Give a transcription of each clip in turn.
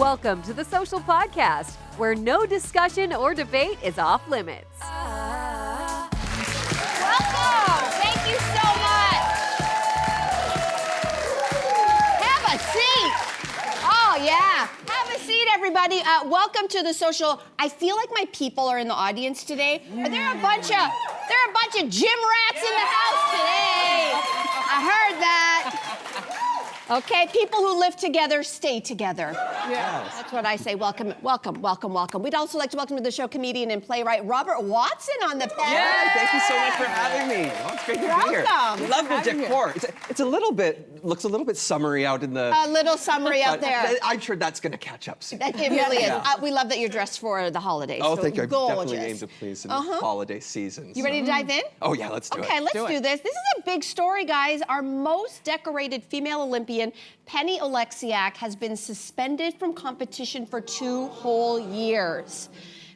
Welcome to the Social Podcast, where no discussion or debate is off limits. Welcome! Thank you so much. Have a seat. Oh, yeah. Have a seat, everybody. Welcome to the Social. I feel like my people are in the audience today, but there are a bunch of gym rats in the house today. I heard that. Okay, people who live together, stay together. Yes. That's what I say. Welcome, welcome, welcome, welcome. We'd also like to welcome to the show comedian and playwright Robert Watson on the panel. Yeah, thank you so much for having me. Oh, it's great to be here. Welcome. Love the decor. It's a little bit, looks a little bit summery out in the... A little summery out there. I'm sure that's going to catch up soon. It really is. Yeah. We love that you're dressed for the holidays. Oh, so thank you. I definitely gorgeous. aim to please in the holiday season. You ready to dive in? Oh, yeah, let's do it. Okay, let's do this. This is a big story, guys. Our most decorated female Olympian, Penny Oleksiak, has been suspended from competition for 2 whole years.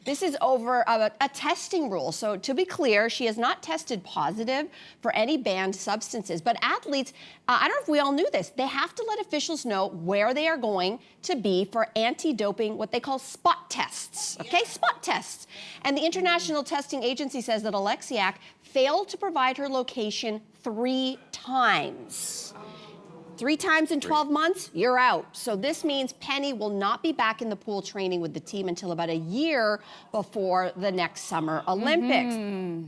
This is over a testing rule. So to be clear, she has not tested positive for any banned substances. But athletes, I don't know if we all knew this, they have to let officials know where they are going to be for anti-doping, what they call spot tests. Okay, spot tests. And the International Testing Agency says that Oleksiak failed to provide her location 3 times. 3 times in 12 months, you're out. So this means Penny will not be back in the pool training with the team until about a year before the next Summer Olympics.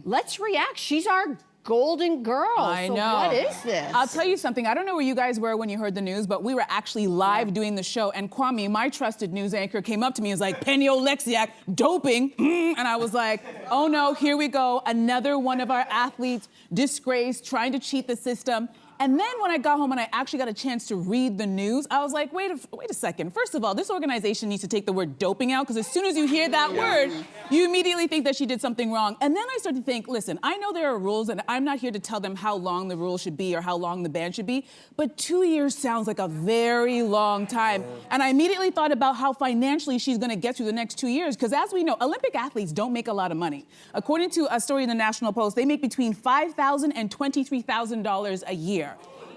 Let's react. She's our golden girl. I know. What is this? I'll tell you something. I don't know where you guys were when you heard the news, but we were actually live doing the show, and Kwame, my trusted news anchor, came up to me and was like, Penny Oleksiak, doping. And I was like, oh no, here we go. Another one of our athletes disgraced, trying to cheat the system. And then when I got home and I actually got a chance to read the news, I was like, wait a second. First of all, this organization needs to take the word doping out, because as soon as you hear that word, you immediately think that she did something wrong. And then I started to think, listen, I know there are rules, and I'm not here to tell them how long the rule should be or how long the ban should be, but 2 years sounds like a very long time. And I immediately thought about how financially she's gonna get through the next 2 years, because as we know, Olympic athletes don't make a lot of money. According to a story in the National Post, they make between $5,000 and $23,000 a year.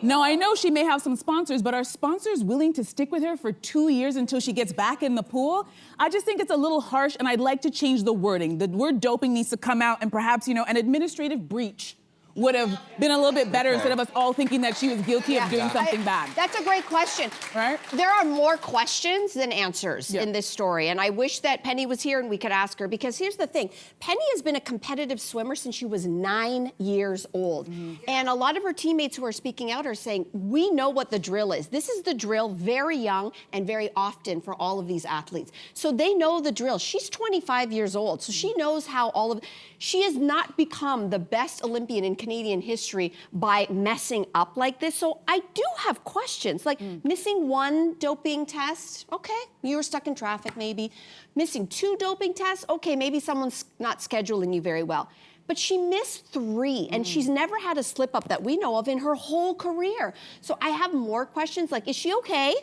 Now, I know she may have some sponsors, but are sponsors willing to stick with her for 2 years until she gets back in the pool? I just think it's a little harsh, and I'd like to change the wording. The word doping needs to come out, and perhaps, you know, an administrative breach would have been a little bit better instead of us all thinking that she was guilty of doing something bad. That's a great question. Right? There are more questions than answers in this story, and I wish that Penny was here and we could ask her, because here's the thing. Penny has been a competitive swimmer since she was 9 years old. And a lot of her teammates who are speaking out are saying, we know what the drill is. This is the drill very young and very often for all of these athletes. So they know the drill. She's 25 years old, so she knows how she has not become the best Olympian in Canadian history by messing up like this. So I do have questions, like missing 1 doping test, okay, you were stuck in traffic maybe. Missing 2 doping tests, okay, maybe someone's not scheduling you very well. But she missed 3, and she's never had a slip up that we know of in her whole career. So I have more questions, like, is she okay?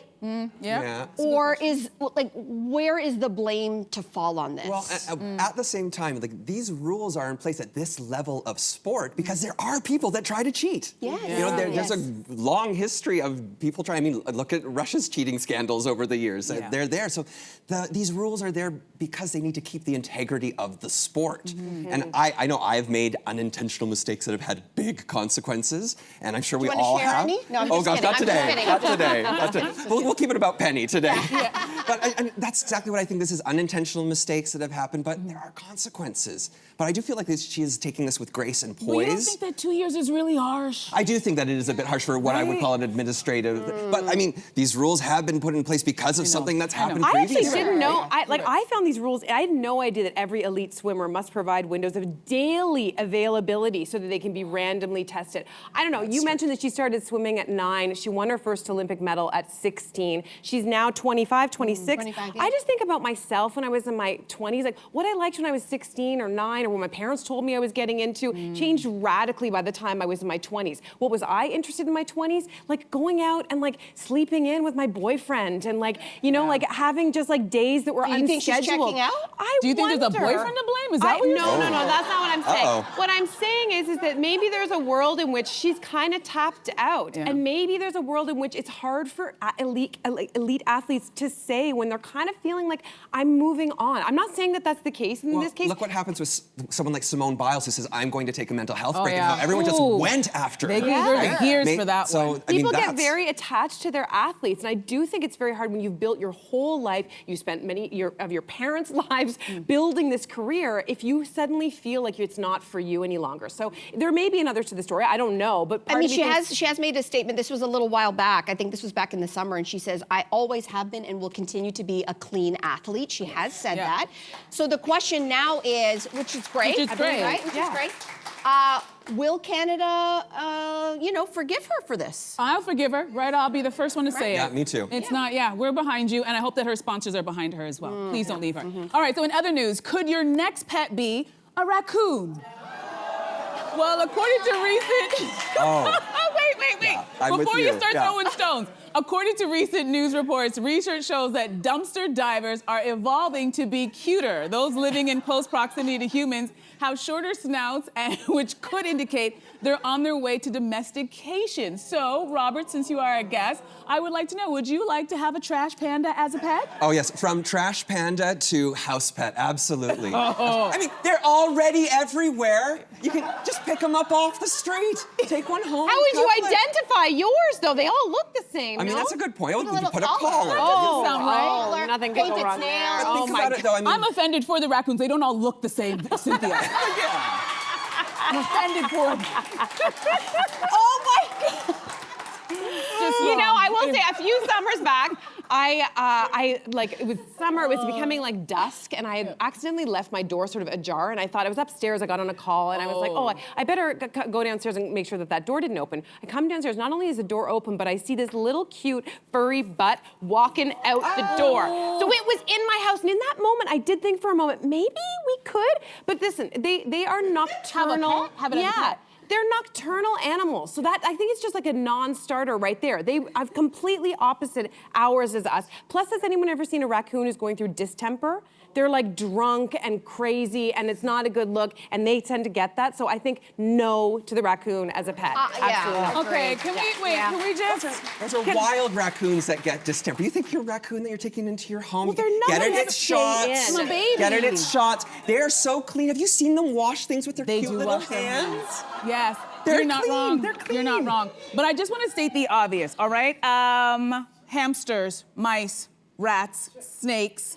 Or where is the blame to fall on this? Well, at the same time, like, these rules are in place at this level of sport because there are people that try to cheat. You know, there's a long history of people trying. I mean, look at Russia's cheating scandals over the years. They're there. So these rules are there because they need to keep the integrity of the sport. And I know I've made unintentional mistakes that have had big consequences, and I'm sure we all have. Any? No, I'm oh just gosh, kidding. not today. I'm just Not today. Not today. We'll keep it about Penny today. But that's exactly what I think. This is unintentional mistakes that have happened, but there are consequences. But I do feel like she is taking this with grace and poise. Well, you don't think that 2 years is really harsh? I do think that it is a bit harsh for what I would call an administrative. But I mean, these rules have been put in place because of something that's happened previously. I actually didn't know. I found these rules. I had no idea that every elite swimmer must provide windows of daily availability so that they can be randomly tested. I don't know. You mentioned that she started swimming at 9. She won her first Olympic medal at 16. She's now 25, 26. 25, I just think about myself when I was in my 20s, like what I liked when I was 16 or 9, or what my parents told me I was getting into, changed radically by the time I was in my 20s. What was I interested in my 20s? Like going out and like sleeping in with my boyfriend and like, you know, like having just like days that were unscheduled. Do you think she's checking out? Do you think there's a boyfriend to blame? Is that what you're saying? No, that's not what I'm saying. What I'm saying is that maybe there's a world in which she's kind of tapped out. And maybe there's a world in which it's hard for elite like elite athletes to say when they're kind of feeling like I'm moving on. I'm not saying that that's the case in this case. Look what happens with someone like Simone Biles who says, I'm going to take a mental health break, yeah. and how everyone just went after They her. gave her the gears for that so, one. I mean, People get very attached to their athletes, and I do think it's very hard when you've built your whole life, you spent many of your parents' lives building this career, if you suddenly feel like it's not for you any longer. So there may be another to the story, I don't know, but I mean, she has made a statement, this was a little while back, I think this was back in the summer, and she says, I always have been and will continue to be a clean athlete. She has said that. So the question now is, which is great. Which is great. Right? Which is great. Will Canada, forgive her for this? I'll forgive her, right? I'll be the first one to say it. Yeah, me too. It's not, we're behind you, and I hope that her sponsors are behind her as well. Please don't leave her. All right, so in other news, could your next pet be a raccoon? Well, according to recent... wait. I'm with Before you you. start throwing stones, according to recent news reports, research shows that dumpster divers are evolving to be cuter. Those living in close proximity to humans have shorter snouts, which could indicate they're on their way to domestication. So, Robert, since you are a guest, I would like to know, would you like to have a trash panda as a pet? Oh, yes. From trash panda to house pet, absolutely. I mean, they're already everywhere. You can just pick them up off the street. Take one home. How would you cuddle it. identify yours, though? They all look the same, I mean, no? that's a good point. Put a You little put a collar. collar. Oh, Sound right? Nothing could go pointed wrong there. snails. But think about it, though. I mean, I'm offended for the raccoons. They don't all look the same, Cynthia. I'm offended for them. Oh my God. I will say a few summers back, it was summer, it was becoming like dusk, and I had accidentally left my door sort of ajar, and I thought I was upstairs, I got on a call, and I was like, I better go downstairs and make sure that door didn't open. I come downstairs, not only is the door open, but I see this little cute furry butt walking out the door. So it was in my house, and in that moment, I did think for a moment, maybe we could, but listen, they are nocturnal. Have it as a pet? They're nocturnal animals, so that I think it's just like a non-starter right there. They have completely opposite hours as us. Plus, has anyone ever seen a raccoon who's going through distemper? They're like drunk and crazy, and it's not a good look, and they tend to get that. So I think no to the raccoon as a pet. Absolutely. Okay, can we just... Those are wild raccoons that get distemper. You think your raccoon that you're taking into your home, Well, they're not get it gonna its stay shots. in. I'm a baby. Get it its shots. They're so clean. Have you seen them wash things with their They cute do little wash their hands? Yes, They're you're not clean, wrong. they're You're not clean. wrong. But I just want to state the obvious, all right? Hamsters, mice, rats, snakes,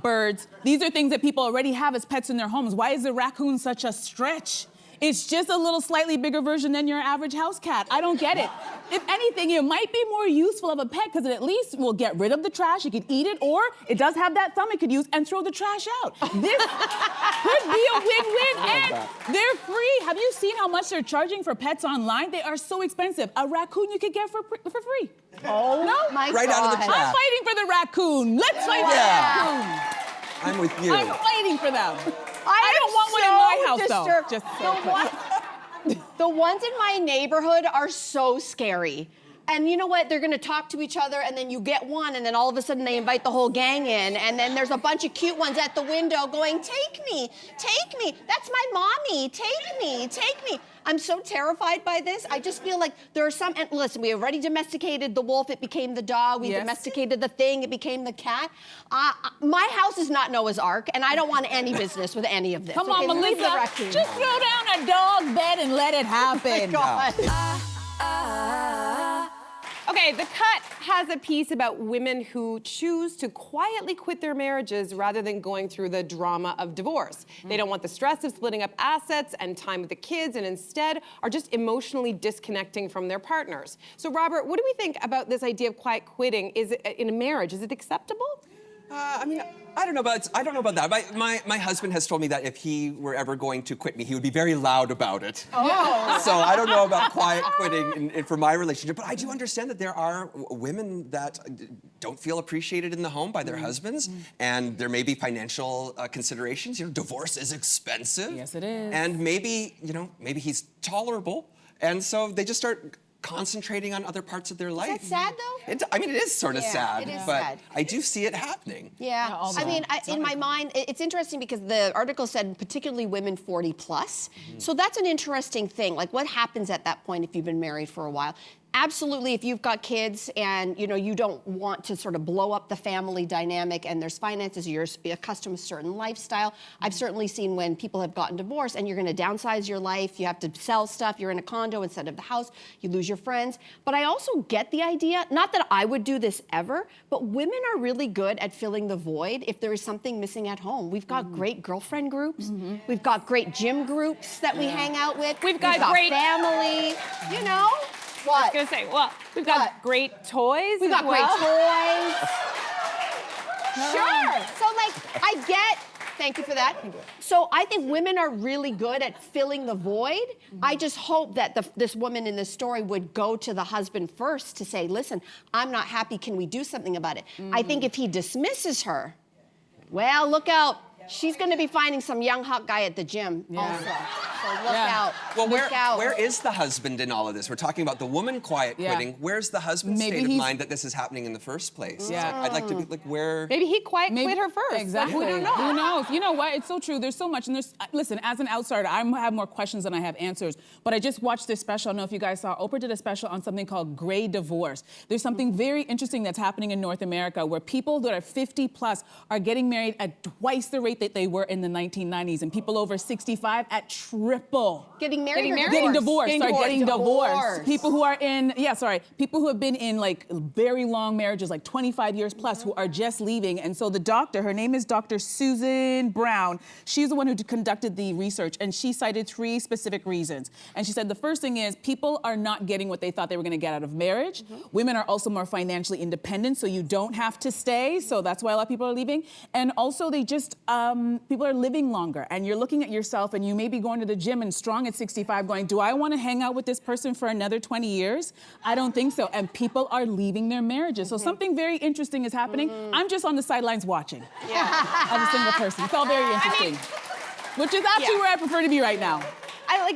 birds. These are things that people already have as pets in their homes. Why is a raccoon such a stretch? It's just a little slightly bigger version than your average house cat. I don't get it. If anything, it might be more useful of a pet because it at least will get rid of the trash. You could eat it, or it does have that thumb it could use and throw the trash out. This could be a win-win, and they're free. Have you seen how much they're charging for pets online? They are so expensive. A raccoon you could get for free. Oh, no? my Right God. out of the trap. I'm fighting for the raccoon. Let's fight for the raccoon. I'm with you. I'm fighting for them. I don't want one in my house, though. Just so The ones in my neighborhood are so scary. And you know what? They're gonna talk to each other, and then you get one, and then all of a sudden they invite the whole gang in, and then there's a bunch of cute ones at the window going, take me, that's my mommy, take me. I'm so terrified by this. I just feel like there are some, and listen, we already domesticated the wolf, it became the dog, we domesticated the thing, it became the cat. My house is not Noah's Ark, and I don't want any business with any of this. Come on, Okay, leave the Melissa, raccoon just throw down a dog bed and let it happen. God. Okay, The Cut has a piece about women who choose to quietly quit their marriages rather than going through the drama of divorce. They don't want the stress of splitting up assets and time with the kids, and instead are just emotionally disconnecting from their partners. So, Robert, what do we think about this idea of quiet quitting? Is it in a marriage? Is it acceptable? I mean, I don't know about that. My husband has told me that if he were ever going to quit me, he would be very loud about it. Oh. So I don't know about quiet quitting for my relationship, but I do understand that there are women that don't feel appreciated in the home by their husbands, and there may be financial considerations. You know, divorce is expensive. Yes, it is. And maybe he's tolerable, and so they just start concentrating on other parts of their life. Is that sad, though? I mean, it is sort of sad, it is but sad. I do see it happening. Yeah, I mean, in my mind, it's interesting because the article said particularly women 40 plus. So that's an interesting thing. Like, what happens at that point if you've been married for a while? absolutely, if you've got kids and you don't want to sort of blow up the family dynamic and there's finances, you're accustomed to a certain lifestyle. I've certainly seen when people have gotten divorced and you're going to downsize your life, you have to sell stuff, you're in a condo instead of the house, you lose your friends. But I also get the idea, not that I would do this ever, but women are really good at filling the void if there is something missing at home. We've got great girlfriend groups, we've got great gym groups that we hang out with, We've got great family, What? I was gonna say, well, we've got great toys. We got great toys. Sure. So thank you for that. So I think women are really good at filling the void. I just hope that this woman in this story would go to the husband first to say, listen, I'm not happy, can we do something about it? I think if he dismisses her, well, look out. She's going to be finding some young hot guy at the gym also. So look out. Well, look out. where is the husband in all of this? We're talking about the woman quiet quitting. Where's the husband's state of mind that this is happening in the first place? I'd like to be like, where? Maybe he quit her first. Exactly. We don't know. Who knows? You know what? It's so true. There's so much. And listen, as an outsider, I have more questions than I have answers. But I just watched this special. I don't know if you guys saw. Oprah did a special on something called gray divorce. There's something very interesting that's happening in North America where people that are 50 plus are getting married at twice the rate that they were in the 1990s, and people over 65 at triple. Getting married or Getting divorced. Getting divorced. Divorce. People who are in, people who have been in like very long marriages, like 25 years plus, who are just leaving. And so the doctor, her name is Dr. Susan Brown, she's the one who conducted the research, and she cited 3 specific reasons. And she said the first thing is people are not getting what they thought they were going to get out of marriage. Women are also more financially independent, so you don't have to stay. So that's why a lot of people are leaving. And also they just, people are living longer, and you're looking at yourself, and you may be going to the gym and strong at 65 going, do I want to hang out with this person for another 20 years? I don't think so. And people are leaving their marriages. So something very interesting is happening. I'm just on the sidelines watching. As a single person. It's all very interesting. Which is actually where I prefer to be right now.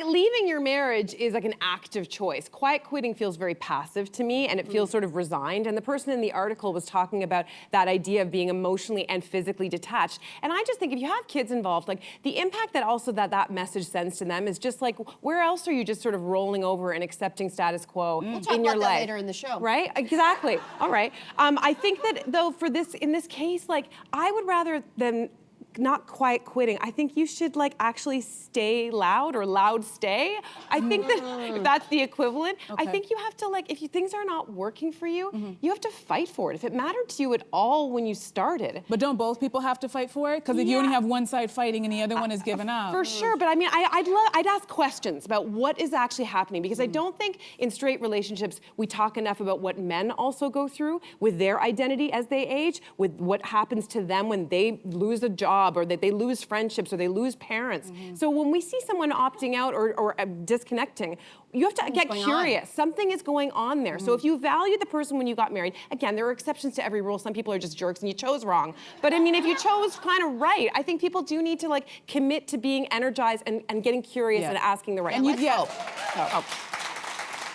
Leaving your marriage is like an active choice. Quiet quitting feels very passive to me, and it feels sort of resigned. And the person in the article was talking about that idea of being emotionally and physically detached. And I just think if you have kids involved, like the impact that also that message sends to them is just like, where else are you just sort of rolling over and accepting status quo We'll talk in your about life? That later in the show. Right? Exactly. All right. I think that though in this case, like I would rather than not quiet quitting. I think you should actually stay loud or loud stay. I think that if that's the equivalent, I think you have to if things are not working for you, you have to fight for it. If it mattered to you at all when you started. But don't both people have to fight for it? Because if you only have one side fighting and the other one is giving up. For sure, but I mean, I'd ask questions about what is actually happening, because I don't think in straight relationships we talk enough about what men also go through with their identity as they age, with what happens to them when they lose a job, or that they lose friendships, or they lose parents. So when we see someone opting out or disconnecting, you have to get curious. Something is going on there. So if you value the person when you got married, again, there are exceptions to every rule. Some people are just jerks and you chose wrong. But I mean, if you chose kind of right, I think people do need to commit to being energized and getting curious and asking the right questions.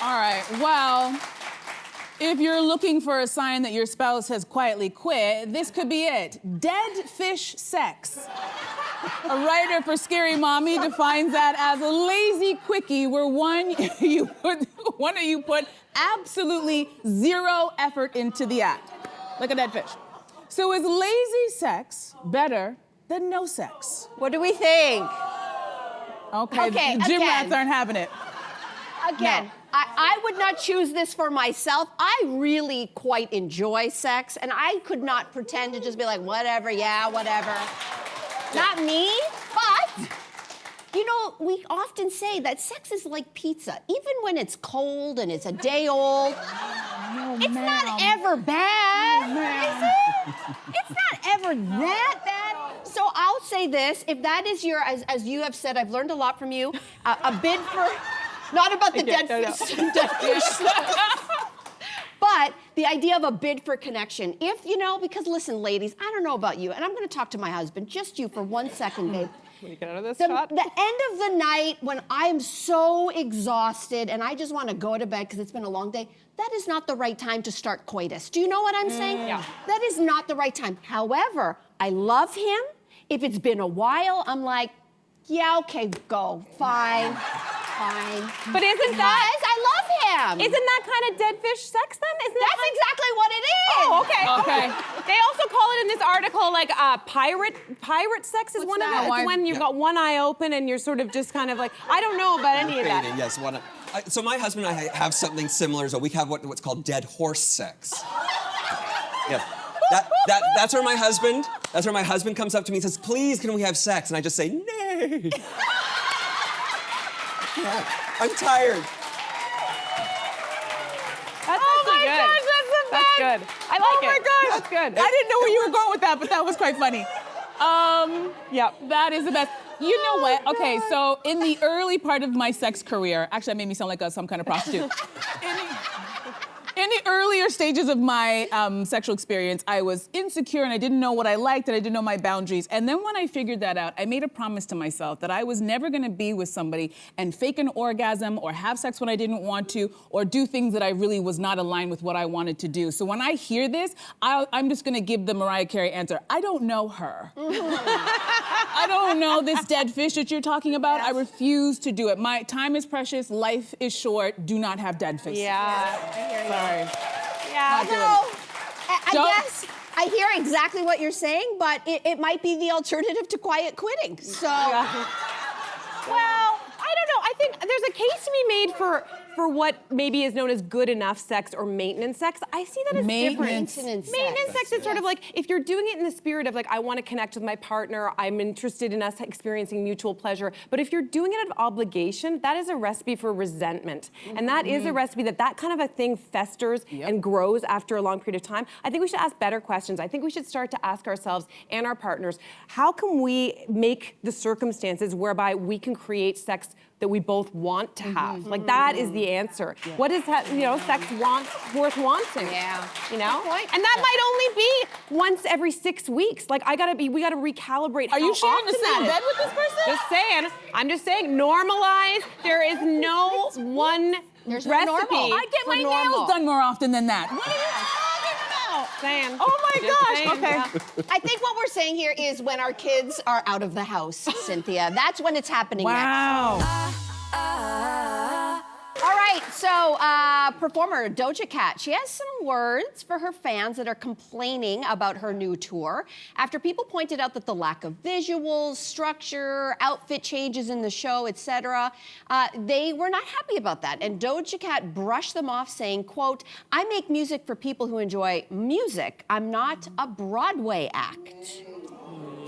All right, well, if you're looking for a sign that your spouse has quietly quit, this could be it. Dead fish sex. A writer for Scary Mommy defines that as a lazy quickie where one of you put absolutely zero effort into the act. Like a dead fish. So is lazy sex better than no sex? What do we think? Okay, gym rats aren't having it. Again. No. I would not choose this for myself. I really quite enjoy sex, and I could not pretend to just be like, whatever, yeah, whatever. Not me, but, we often say that sex is like pizza. Even when it's cold and it's a day old, it's not ever bad, is it? It's not ever that bad. So I'll say this, if that is your, as you have said, I've learned a lot from you, a bid for... Not about the dead fish. But the idea of a bid for connection. If, because listen, ladies, I don't know about you, and I'm going to talk to my husband, just you for 1 second, babe. Can you get out of this shot? The end of the night when I'm so exhausted and I just want to go to bed because it's been a long day, that is not the right time to start coitus. Do you know what I'm saying? Yeah. That is not the right time. However, I love him. If it's been a while, I'm like, yeah, okay, go, fine. But isn't that? I love am. Isn't that kind of dead fish sex then? That's exactly what it is. Oh, okay. Okay. They also call it in this article like pirate sex is one of them. It's when you've got one eye open and you're sort of just kind of like, I don't know about any of that. Fading, yes, so my husband and I have something similar. So we have what's called dead horse sex. Yeah. That's where my husband comes up to me and says, please, can we have sex? And I just say, nay. Yeah, I'm tired. That's my good. gosh, that's the That's best. good. I like it. Oh my gosh. That's good. I didn't know where you were going with that, but that was quite funny. Yeah. That is the best. You know what? Okay, so in the early part of my sex career, actually, that made me sound like some kind of prostitute. In the earlier stages of my sexual experience, I was insecure and I didn't know what I liked and I didn't know my boundaries. And then when I figured that out, I made a promise to myself that I was never gonna be with somebody and fake an orgasm or have sex when I didn't want to or do things that I really was not aligned with what I wanted to do. So when I hear this, I'm just gonna give the Mariah Carey answer. I don't know her. I don't know this dead fish that you're talking about. I refuse to do it. My time is precious, life is short. Do not have dead fish. Yeah. I hear you. Sorry. Yeah, Not doing no, it. I guess I hear exactly what you're saying, but it might be the alternative to quiet quitting. So, Well, I don't know. I think there's a case to be made for what maybe is known as good enough sex or maintenance sex. I see that as Maintenance different. sex. Maintenance sex is sort of like if you're doing it in the spirit of like I want to connect with my partner, I'm interested in us experiencing mutual pleasure. But if you're doing it out of obligation, that is a recipe for resentment, and that is a recipe that kind of a thing festers and grows after a long period of time. I think we should ask better questions. I think we should start to ask ourselves and our partners, how can we make the circumstances whereby we can create sex that we both want to have? Like that is the answer. What is sex worth wanting? Yeah. You know? Good point. And that might only be once every 6 weeks. Like we gotta recalibrate. Are you sharing often the same that is. bed with this person? Just saying. I'm just saying, normalize. There is no one There's no recipe. normal. I get for my normal. nails done more often than that. What are you talking about? Saying. Oh my Just gosh, saying, okay. yeah. I think what we're saying here is when our kids are out of the house, Cynthia. That's when it's happening next. Wow. All right, so performer Doja Cat, she has some words for her fans that are complaining about her new tour after people pointed out that the lack of visuals, structure, outfit changes in the show, etc. They were not happy about that, and Doja Cat brushed them off saying, quote, I make music for people who enjoy music. I'm not a Broadway act.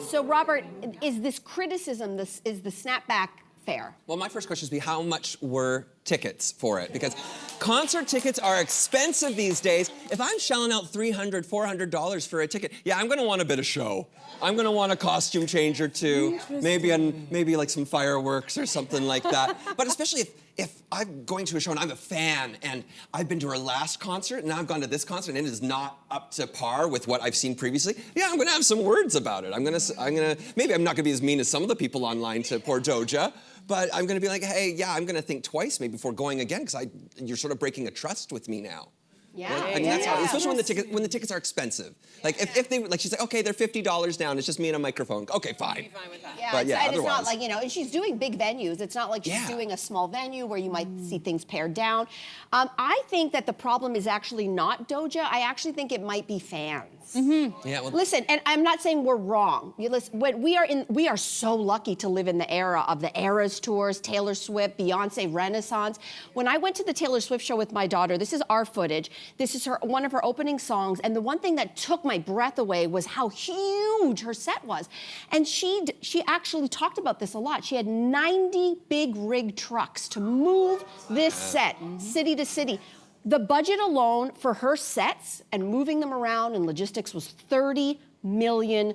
So Robert, is this criticism, is the snapback fair? Well, my first question is how much were tickets for it? Because concert tickets are expensive these days. If I'm shelling out $300, $400 for a ticket, yeah, I'm gonna want a bit of show. I'm gonna want a costume change or two, maybe like some fireworks or something like that. But especially if I'm going to a show and I'm a fan and I've been to her last concert and now I've gone to this concert and it is not up to par with what I've seen previously, yeah, I'm gonna have some words about it. Maybe I'm not gonna be as mean as some of the people online to poor Doja, but I'm gonna be like, hey, yeah, I'm gonna think twice maybe before going again because you're sort of breaking a trust with me now. Yeah. I mean, that's how, especially when the tickets are expensive. Like if they she's like, okay, they're $50 down. It's just me and a microphone. Okay, fine. Fine with that. Yeah, But yeah, and it's not otherwise- like, and she's doing big venues. It's not like she's doing a small venue where you might see things pared down. I think that the problem is actually not Doja. I actually think it might be fans. Yeah. Well, Listen, and I'm not saying we're wrong. We are so lucky to live in the era of the Eras tours, Taylor Swift, Beyonce, Renaissance. When I went to the Taylor Swift show with my daughter, this is our footage. This is one of her opening songs, and the one thing that took my breath away was how huge her set was. And she actually talked about this a lot. She had 90 big rig trucks to move this set city to city. The budget alone for her sets and moving them around and logistics was $30 million.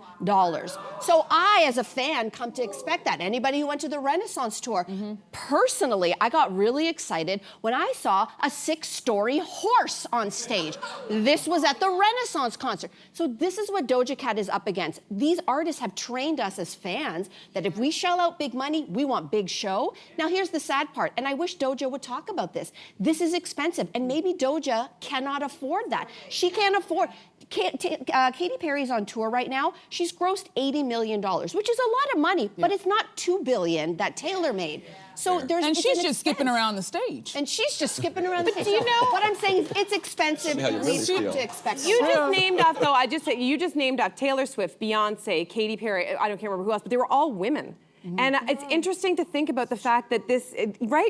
So I, as a fan, come to expect that. Anybody who went to the Renaissance tour, personally, I got really excited when I saw a 6-story horse on stage. This was at the Renaissance concert. So this is what Doja Cat is up against. These artists have trained us as fans that if we shell out big money, we want big show. Now here's the sad part, and I wish Doja would talk about this. This is expensive, and maybe Doja cannot afford that. She can't afford. Katy Perry's on tour tour right now. She's grossed $80 million, which is a lot of money, but it's not $2 billion that Taylor made. So and she's just skipping around the stage. And she's just skipping around the stage. Do you know what I'm saying? Is it's expensive to expect. You just named off, though. You just named off Taylor Swift, Beyonce, Katy Perry. I can't remember who else, but they were all women. And it's interesting to think about the fact that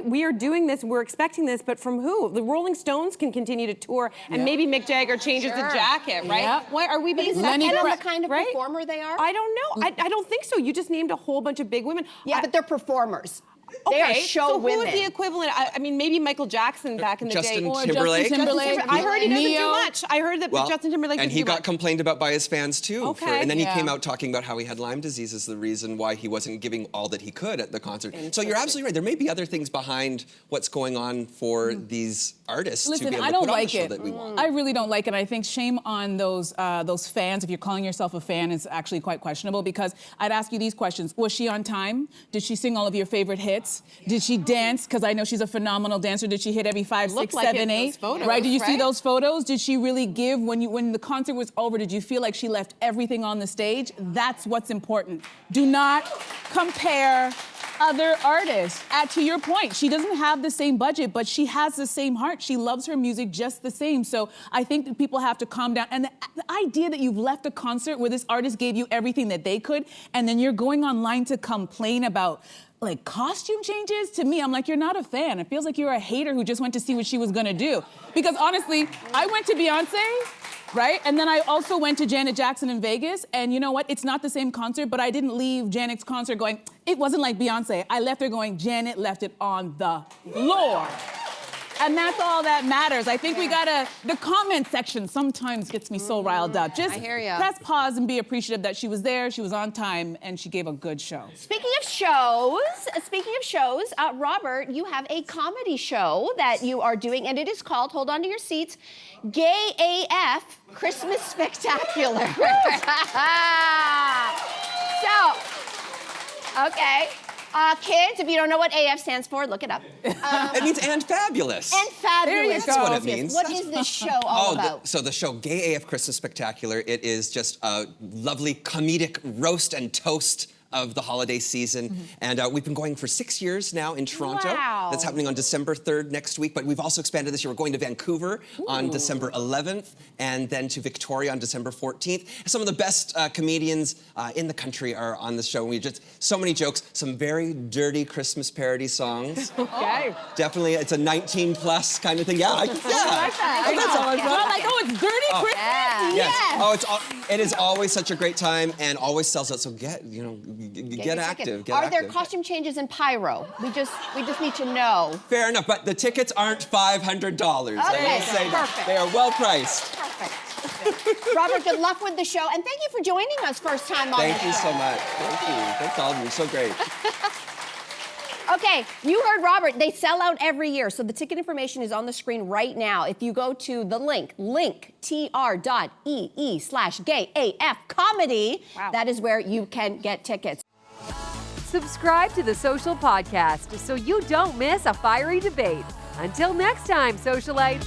we are doing this, we're expecting this, but from who? The Rolling Stones can continue to tour, and maybe Mick Jagger changes the jacket, right? Yeah. Why are we being Is that the kind of performer they are? I don't know. I don't think so. You just named a whole bunch of big women. Yeah, but they're performers. They are show women. Who is the equivalent? I mean, maybe Michael Jackson back in the day. Or Timberlake. Justin Timberlake. I heard he doesn't do much. I heard that Justin Timberlake and he got complained about by his fans too. Okay. And then he came out talking about how he had Lyme disease as the reason why he wasn't giving all that he could at the concert. So you're absolutely right. There may be other things behind what's going on for these artists to be able to put on the show that we want. I really don't like it. I think shame on those fans. If you're calling yourself a fan, it's actually quite questionable, because I'd ask you these questions. Was she on time? Did she sing all of your favorite hits? Did she dance? Because I know she's a phenomenal dancer. Did she hit every 5, 6, 7, 8? Right? Did you see those photos? Did she really give when the concert was over? Did you feel like she left everything on the stage? That's what's important. Do not compare other artists. To your point, she doesn't have the same budget, but she has the same heart. She loves her music just the same. So I think that people have to calm down. And the idea that you've left a concert where this artist gave you everything that they could, and then you're going online to complain about like costume changes, to me, I'm like, you're not a fan. It feels like you're a hater who just went to see what she was gonna do. Because honestly, I went to Beyonce, right? And then I also went to Janet Jackson in Vegas, and you know what? It's not the same concert, but I didn't leave Janet's concert going, it wasn't like Beyonce. I left her going, Janet left it on the floor. And that's all that matters. I think the comment section sometimes gets me so riled up. Just press pause and be appreciative that she was there, she was on time, and she gave a good show. Speaking of shows, Robert, you have a comedy show that you are doing, and it is called, hold on to your seats, Gay AF Christmas Spectacular. Okay. Kids, if you don't know what AF stands for, look it up. It means and fabulous. And fabulous. There you go. That's what it means. What is this show all about? So the show Gay AF Christmas Spectacular, it is just a lovely comedic roast and toast of the holiday season. And we've been going for 6 years now in Toronto. Wow. That's happening on December 3rd next week, but we've also expanded this year. We're going to Vancouver on December 11th, and then to Victoria on December 14th. Some of the best comedians in the country are on the show. We just, so many jokes, some very dirty Christmas parody songs. Okay. Definitely, it's a 19 plus kind of thing. Yeah, I like that. That's all I'm like, oh, it's dirty Christmas. Yes. Oh, it is always such a great time and always sells out. So get active. Are there costume changes in pyro? We just need to know. Fair enough, but the tickets aren't $500. Okay, I will say perfect. they are well priced. Perfect. Robert, good luck with the show, and thank you for joining us first time on Thank you so much. Thank you. Thanks all of you. So great. Okay, you heard Robert. They sell out every year, so the ticket information is on the screen right now. If you go to the link tr.ee/gayafcomedy, that is where you can get tickets. Subscribe to The Social Podcast so you don't miss a fiery debate. Until next time, socialites.